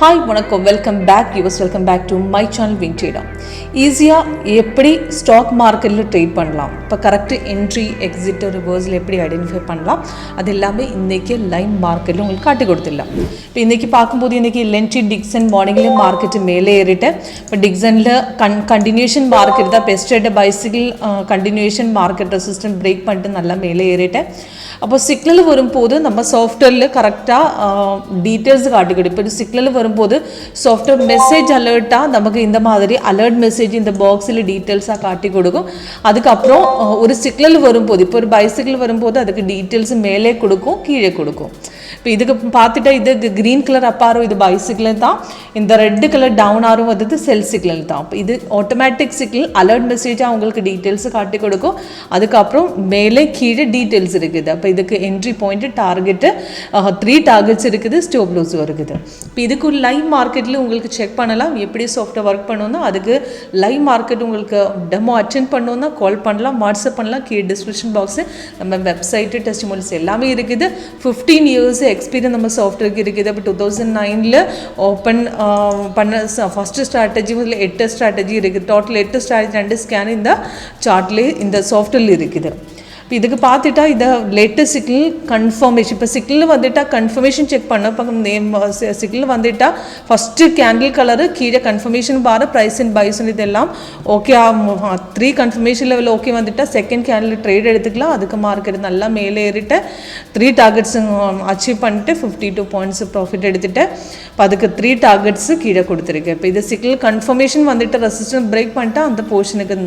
Hi, வணக்கம், welcome back yours, welcome back to my channel WinTrader. ஈஸியாக எப்படி stock மார்க்கெட்டில் ட்ரேட் பண்ணலாம், இப்போ கரெக்டு என்ட்ரி எக்ஸிட் ரிவர்ஸில் எப்படி ஐடென்டிஃபை பண்ணலாம், அது எல்லாமே இன்றைக்கி லைவ் மார்க்கெட்டில் உங்களுக்கு காட்டி கொடுத்துடலாம். இப்போ இன்றைக்கி பார்க்கும்போது இன்றைக்கி லென்ட்ரி டிக்சன் மார்னிங்லேயே மார்க்கெட்டு மேலே ஏறிட்டேன். இப்போ டிக்சனில் கண்டினியூஷன் மார்க்கெட் தான் best bicycle continuation market resistant break பண்ணிட்டு நல்லா மேலே ஏறிட்டேன். அப்போ சிக்னல் வரும்போது நம்ம சாஃப்ட்வேரில் கரெக்டாக டீட்டெயில்ஸ் காட்டிக்கிடும். இப்போ சிக்னல் வரும்போது சாஃப்ட்வேர் மெசேஜ் அலர்ட்டாக நமக்கு இந்த மாதிரி அலர்ட் மெசேஜ் இந்த பாக்ஸில் டீட்டெயில்ஸாக காட்டி கொடுக்கும். அதுக்கப்புறம் ஒரு சிக்னல் வரும்போது, இப்போ ஒரு பைசிக்கிள் வரும்போது அதுக்கு டீட்டெயில்ஸ் மேலே கொடுக்கும், கீழே கொடுக்கும். இப்போ இதுக்கு பார்த்துட்டா இது க்ரீன் கலர் அப் ஆரோ இது பைசிக்கிள் தான், இந்த ரெட் கலர் டவுன் ஆரோ வந்து செல் சிக்னல் தான். இப்போ இது ஆட்டோமேட்டிக் சிக்னல் அலர்ட் மெசேஜாக அவங்களுக்கு டீட்டெயில்ஸ் காட்டி கொடுக்கும். அதுக்கப்புறம் மேலே கீழே டீட்டெயில்ஸ் இருக்குது. அப்போ இதுக்கு என்ட்ரி பாயிண்ட்டு டார்கெட்டு 3 டார்கெட்ஸ் இருக்குது, ஸ்டாப் லாஸ் இருக்குது. இப்போ இதுக்கு ஒரு லைவ் மார்க்கெட்டில் உங்களுக்கு செக் பண்ணலாம் எப்படி சாஃப்ட்வேர் ஒர்க் பண்ணணும்னா. அதுக்கு லைவ் மார்க்கெட் உங்களுக்கு டெமோ அட்டென்ட் பண்ணணும்னா கால் பண்ணலாம், வாட்ஸ்அப் பண்ணலாம். கீழே டிஸ்கிரிப்ஷன் பாக்ஸு நம்ம வெப்சைட்டு டெஸ்டிமோனியல்ஸ் எல்லாமே இருக்குது. 15 இயர்ஸ் எக்ஸ்பீரியன்ஸ் நம்ம சாஃப்ட்வேருக்கு இருக்குது. அப்போ 2009 ஓப்பன் பண்ண ஃபஸ்ட்டு ஸ்ட்ராட்டஜி 8 ஸ்ட்ராட்டஜி இருக்குது. டோட்டல் 8 ஸ்ட்ராட்டஜி 2 ஸ்கேன் இந்த சார்ட்லேயே இந்த சாஃப்ட்வேரில் இருக்குது. இப்போ இதுக்கு பார்த்துட்டா இதை லேட்டஸ்ட் சிக்னல் கன்ஃபர்மேஷன், இப்போ சிக்னல் வந்துட்டா கன்ஃபர்மேஷன் செக் பண்ண. இப்போ நேம் சிக்னல் வந்துட்டா ஃபஸ்ட்டு கேண்டில் கலரு கீழே கன்ஃபர்மேஷன் பாரு ப்ரைஸ் அண்ட் பைஸ் இதெல்லாம் ஓகே 3 கன்ஃபர்மேஷன் லெவல் ஓகே வந்துட்டா செகண்ட் கேண்டில் ட்ரேட் எடுத்துக்கலாம். அதுக்கு மார்க்கெட் நல்லா மேலே ஏறிட்டு 3 டார்கெட்ஸ் அச்சீவ் பண்ணிட்டு 52 பாயிண்ட்ஸ் ப்ராஃபிட் எடுத்துகிட்டு இப்போ அதுக்கு 3 டார்கெட்ஸு கீழே கொடுத்துருக்கேன். இப்போ இது சிக்னல் கன்ஃபர்மேஷன் வந்துட்டு ரெசிஸ்டன்ஸ் பிரேக் பண்ணிட்டா அந்த போர்ஷனுக்கு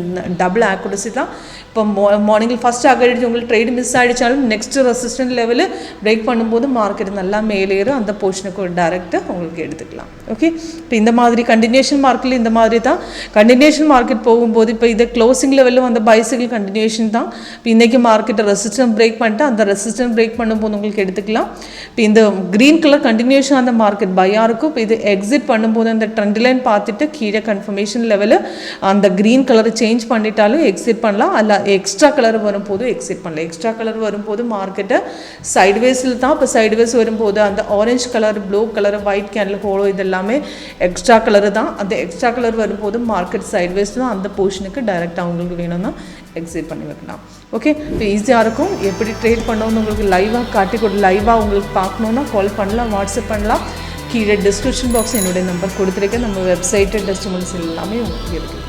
டபுள் ஆக்குரசி தான். இப்போ மார்னிங்கில் ஃபஸ்ட் டார்கெட் உங்களுக்கு ட்ரேட் மிஸ் ஆகிடுச்சாலும் நெக்ஸ்ட் ரெசிஸ்டன்ட் லெவலு பிரேக் பண்ணும்போது மார்க்கெட் நல்லா மேலேறும், அந்த போர்ஷனுக்கு ஒரு டேரெக்டாக உங்களுக்கு எடுத்துக்கலாம். ஓகே, இப்போ இந்த மாதிரி கண்டினியூஷன் மார்க்கெட்டில் இந்த மாதிரி தான் கண்டினியூஷன் மார்க்கெட் போகும்போது இப்போ இது க்ளோசிங் லெவலில் வந்து பைசிக்கிள் கண்டினியூஷன் தான். இப்போ இன்றைக்கி மார்க்கெட்டை ரெசிஸ்டன்ட் பிரேக் பண்ணிட்டு அந்த ரெசிஸ்டன்ட் பிரேக் பண்ணும்போது உங்களுக்கு எடுத்துக்கலாம். இப்போ இந்த க்ரீன் கலர் கண்டினியூஷன் அந்த மார்க்கெட் பையாக இருக்கும். இப்போ இது எக்ஸிட் பண்ணும்போது அந்த ட்ரெண்ட் லைன் பார்த்துட்டு கீழே கன்ஃபர்மேஷன் லெவலு அந்த க்ரீன் கலரை சேஞ்ச் பண்ணிட்டாலும் எக்ஸிட் பண்ணலாம். அல்ல எக்ஸ்ட்ரா கலர் வரும்போது எக்ஸிட் பண்ணலாம். எக்ஸ்ட்ரா கலர் வரும்போது மார்க்கெட்டை சைட்வேஸில் தான். இப்போ சைட்வேஸ் வரும்போது அந்த orange colour, blue colour, white candle hollow இதெல்லாமே எக்ஸ்ட்ரா கலர் தான். அந்த எக்ஸ்ட்ரா கலர் வரும்போது மார்க்கெட் சைட்வேஸ் தான். அந்த போர்ஷனுக்கு டைரெக்டாக அவங்களுக்கு வேணும்னா எக்ஸிட் பண்ணி வைக்கலாம். ஓகே, இப்போ ஈஸியாக இருக்கும். எப்படி ட்ரேட் பண்ணணும்னு உங்களுக்கு லைவாக காட்டி கொடு, லைவாக உங்களுக்கு பார்க்கணுன்னா கால் பண்ணலாம், வாட்ஸ்அப் பண்ணலாம். கீழே டிஸ்கிரிப்ஷன் பாக்ஸ் என்னுடைய நம்பர் கொடுத்துருக்கேன். நம்ம வெப்சைட்டு டெஸ்டிமோனியல்ஸ் எல்லாமே உங்களுக்கு இருக்குது.